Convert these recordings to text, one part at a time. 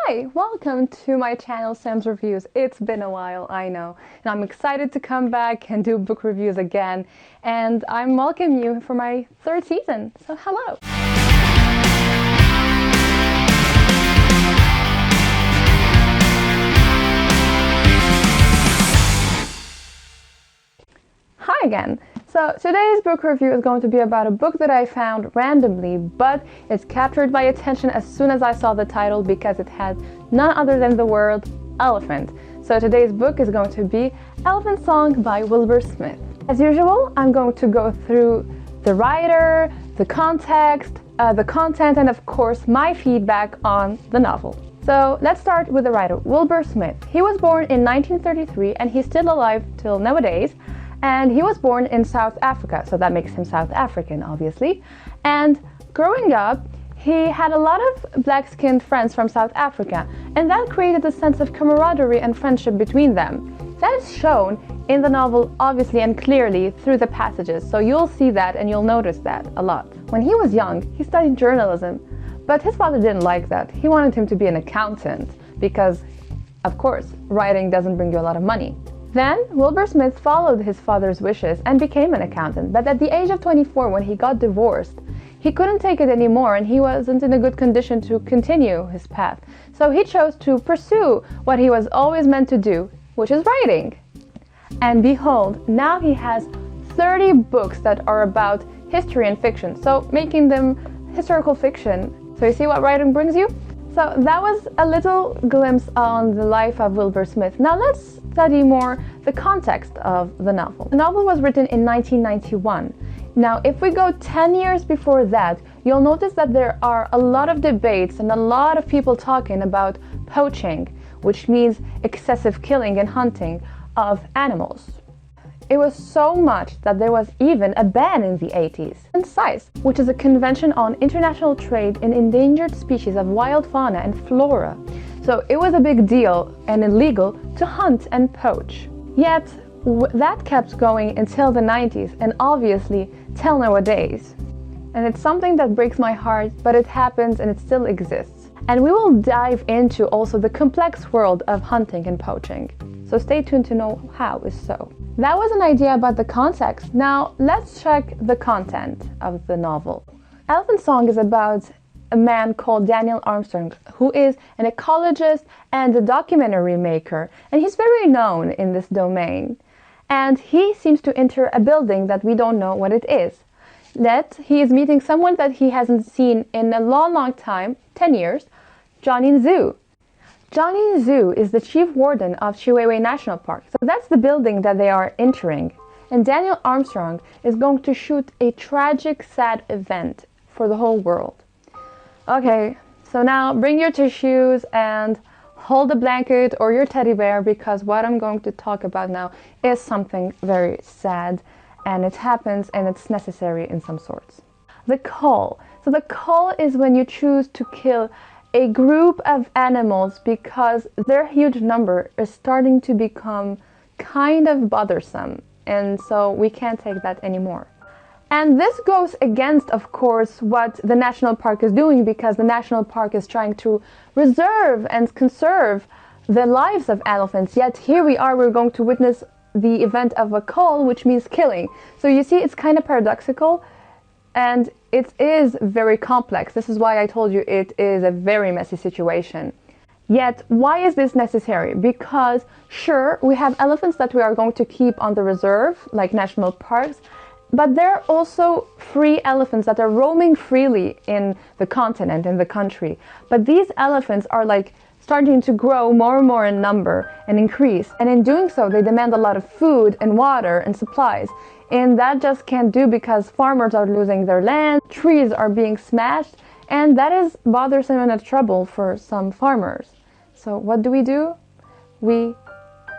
Hi, welcome to my channel Sam's Reviews. It's been a while, I know, and I'm excited to come back and do book reviews again. And I'm welcoming you for my third season, so hello! Hi again! So today's book review is going to be about a book that I found randomly, but it's captured my attention as soon as I saw the title because it had none other than the word elephant. So today's book is going to be Elephant Song by Wilbur Smith. As usual, I'm going to go through the writer, the context, the content, and of course my feedback on the novel. So let's start with the writer, Wilbur Smith. He was born in 1933 and he's still alive till nowadays. And he was born in South Africa, so that makes him South African, obviously. And growing up, he had a lot of black-skinned friends from South Africa, and that created a sense of camaraderie and friendship between them. That is shown in the novel, obviously and clearly, through the passages, so you'll see that and you'll notice that a lot. When he was young, he studied journalism, but his father didn't like that. He wanted him to be an accountant, because, of course, writing doesn't bring you a lot of money. Then, Wilbur Smith followed his father's wishes and became an accountant, but at the age of 24, when he got divorced, he couldn't take it anymore and he wasn't in a good condition to continue his path. So he chose to pursue what he was always meant to do, which is writing. And behold, now he has 30 books that are about history and fiction, so making them historical fiction. So you see what writing brings you? So that was a little glimpse on the life of Wilbur Smith. Now let's study more the context of the novel. The novel was written in 1991. Now if we go 10 years before that, you'll notice that there are a lot of debates and a lot of people talking about poaching, which means excessive killing and hunting of animals. It was so much that there was even a ban in the 80s. And CITES, which is a convention on international trade in endangered species of wild fauna and flora. So it was a big deal and illegal to hunt and poach. Yet that kept going until the 90s and obviously till nowadays. And it's something that breaks my heart, but it happens and it still exists. And we will dive into also the complex world of hunting and poaching. So stay tuned to know how is so. That was an idea about the context. Now let's check the content of the novel. Elephant Song is about a man called Daniel Armstrong, who is an ecologist and a documentary maker, and he's very known in this domain. And he seems to enter a building that we don't know what it is. That he is meeting someone that he hasn't seen in a long time, 10 years, Johnny Zoo. Johnny Zoo is the chief warden of Chihuahua National Park, so that's the building that they are entering. And Daniel Armstrong is going to shoot a tragic, sad event for the whole world. Okay, so now bring your tissues and hold a blanket or your teddy bear, because what I'm going to talk about now is something very sad, and it happens and it's necessary in some sorts. The cull. So the cull is when you choose to kill a group of animals because their huge number is starting to become kind of bothersome, and so we can't take that anymore. And this goes against, of course, what the national park is doing, because the national park is trying to reserve and conserve the lives of elephants. Yet here we are, we're going to witness the event of a cull, which means killing. So you see, it's kind of paradoxical, and it is very complex. This is why I told you it is a very messy situation. Yet, why is this necessary? Because sure, we have elephants that we are going to keep on the reserve, like national parks, but there are also free elephants that are roaming freely in the continent, in the country. But these elephants are like starting to grow more and more in number and increase. And in doing so, they demand a lot of food and water and supplies. And that just can't do, because farmers are losing their land, trees are being smashed, and that is bothersome and a trouble for some farmers. So what do? We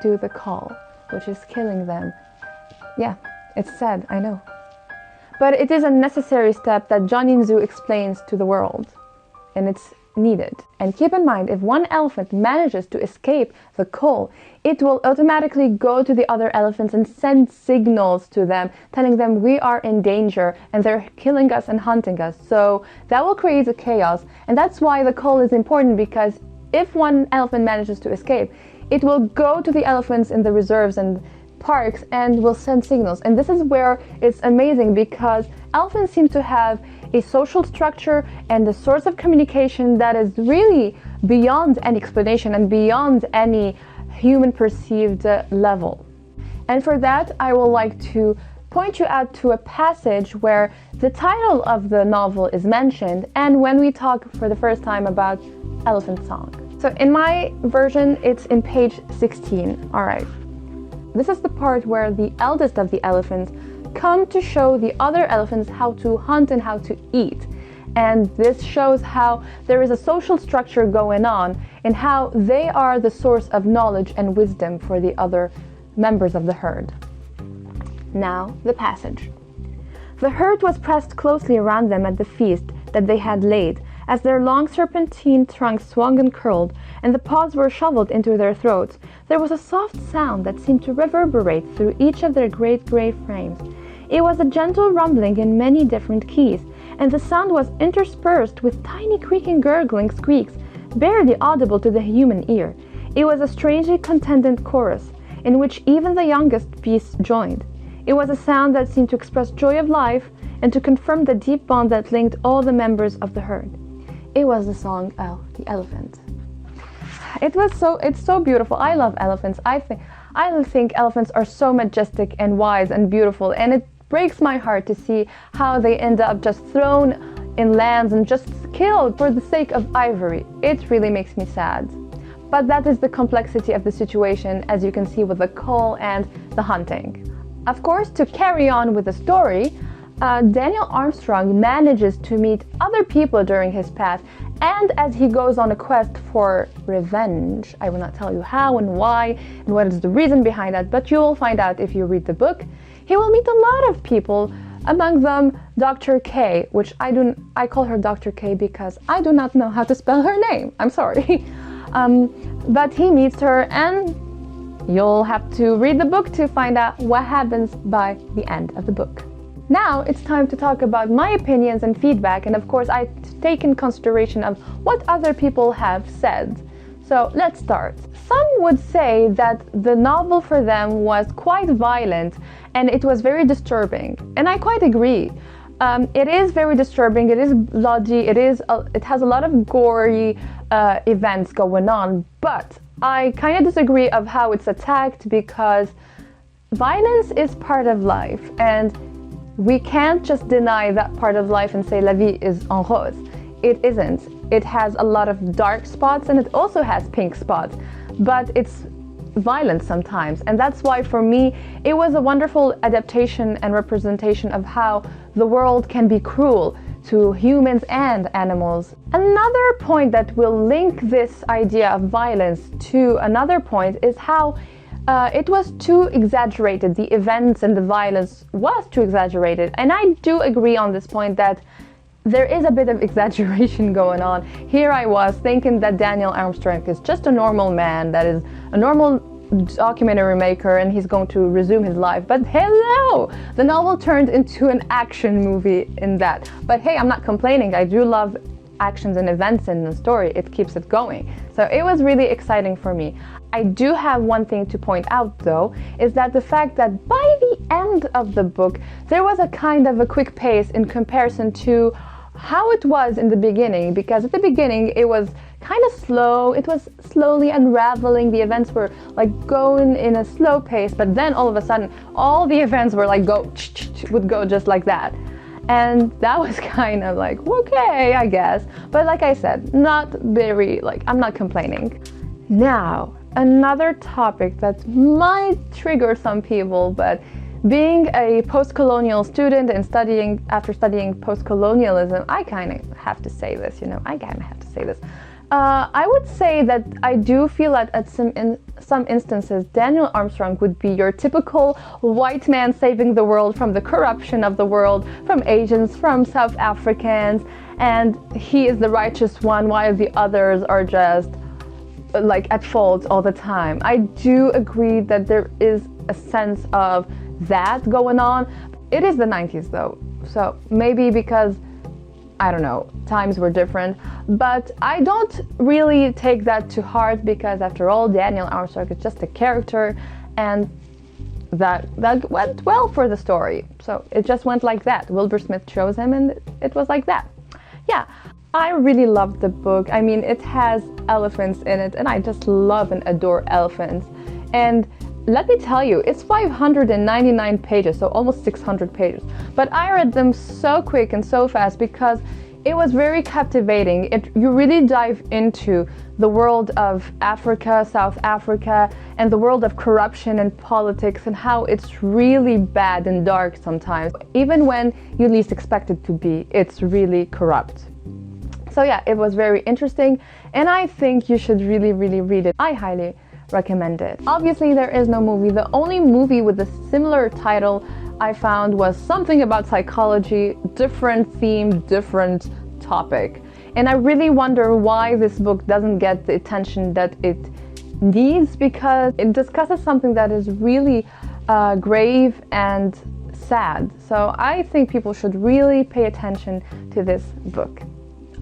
do the cull, which is killing them. Yeah. It's sad, I know. But it is a necessary step that Johnny Zoo explains to the world. And it's needed. And keep in mind, if one elephant manages to escape the cull, it will automatically go to the other elephants and send signals to them, telling them we are in danger and they're killing us and hunting us. So that will create a chaos. And that's why the cull is important, because if one elephant manages to escape, it will go to the elephants in the reserves and parks and will send signals. And this is where it's amazing, because elephants seem to have a social structure and a source of communication that is really beyond any explanation and beyond any human perceived level. And for that, I would like to point you out to a passage where the title of the novel is mentioned, and when we talk for the first time about elephant song. So in my version, it's in page 16. All right. This is the part where the eldest of the elephants come to show the other elephants how to hunt and how to eat. And this shows how there is a social structure going on and how they are the source of knowledge and wisdom for the other members of the herd. Now, the passage. The herd was pressed closely around them at the feast that they had laid, as their long serpentine trunks swung and curled, and the paws were shoveled into their throats. There was a soft sound that seemed to reverberate through each of their great gray frames. It was a gentle rumbling in many different keys, and the sound was interspersed with tiny creaking, gurgling squeaks, barely audible to the human ear. It was a strangely contented chorus, in which even the youngest beasts joined. It was a sound that seemed to express joy of life and to confirm the deep bond that linked all the members of the herd. It was the song of the elephant. It's so beautiful. I love elephants. I think elephants are so majestic and wise and beautiful, and it breaks my heart to see how they end up just thrown in lands and just killed for the sake of ivory. It really makes me sad. But that is the complexity of the situation, as you can see with the cull and the hunting. Of course, to carry on with the story, Daniel Armstrong manages to meet other people during his path, and as he goes on a quest for revenge. I will not tell you how and why and what is the reason behind that, but you will find out if you read the book. He will meet a lot of people, among them Dr. K, which I call her Dr. K because I do not know how to spell her name. I'm sorry. But he meets her, and you'll have to read the book to find out what happens by the end of the book. Now it's time to talk about my opinions and feedback, and of course I take in consideration of what other people have said. So let's start. Some would say that the novel for them was quite violent and it was very disturbing, and I quite agree. It is very disturbing, it is bloody, it has a lot of gory events going on, but I kind of disagree of how it's attacked, because violence is part of life, and we can't just deny that part of life and say la vie is en rose. It isn't. It has a lot of dark spots and it also has pink spots, but it's violent sometimes, and that's why for me it was a wonderful adaptation and representation of how the world can be cruel to humans and animals. Another point that will link this idea of violence to another point is how it was too exaggerated. The events and the violence was too exaggerated, and I do agree on this point that there is a bit of exaggeration going on. Here I was thinking that Daniel Armstrong is just a normal man, that is a normal documentary maker, and he's going to resume his life. But hello! The novel turned into an action movie in that. But hey, I'm not complaining. I do love actions and events in the story. It keeps it going. So it was really exciting for me. I do have one thing to point out though, is that the fact that by the end of the book, there was a kind of a quick pace in comparison to how it was in the beginning, because at the beginning it was kind of slow, it was slowly unraveling, the events were like going in a slow pace, but then all of a sudden all the events were like would go just like that. And that was kind of like, okay, I guess. But like I said, not very, like, I'm not complaining. Now, another topic that might trigger some people, but being a post-colonial student and after studying post-colonialism, I kind of have to say this, I would say that I do feel that in some instances, Daniel Armstrong would be your typical white man saving the world from the corruption of the world, from Asians, from South Africans, and he is the righteous one while the others are just like at fault all the time. I do agree that there is a sense of that going on. It is the 90s though, so maybe because I don't know, times were different, but I don't really take that to heart because after all, Daniel Armstrong is just a character, and that went well for the story. So it just went like that. Wilbur Smith chose him and it was like that. Yeah, I really loved the book. I mean, it has elephants in it and I just love and adore elephants. And let me tell you, it's 599 pages, so almost 600 pages. But I read them so quick and so fast because it was very captivating. You really dive into the world of Africa, South Africa, and the world of corruption and politics and how it's really bad and dark sometimes. Even when you least expect it to be, it's really corrupt. So yeah, it was very interesting and I think you should really, really read it. I highly recommend it. Obviously, there is no movie. The only movie with a similar title I found was something about psychology, different theme, different topic. And I really wonder why this book doesn't get the attention that it needs, because it discusses something that is really grave and sad. So I think people should really pay attention to this book.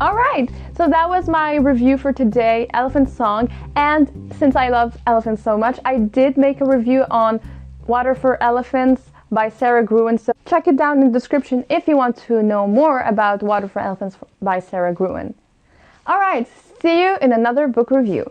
Alright, so that was my review for today, Elephant Song, and since I love elephants so much, I did make a review on Water for Elephants by Sarah Gruen, so check it down in the description if you want to know more about Water for Elephants by Sarah Gruen. Alright, see you in another book review.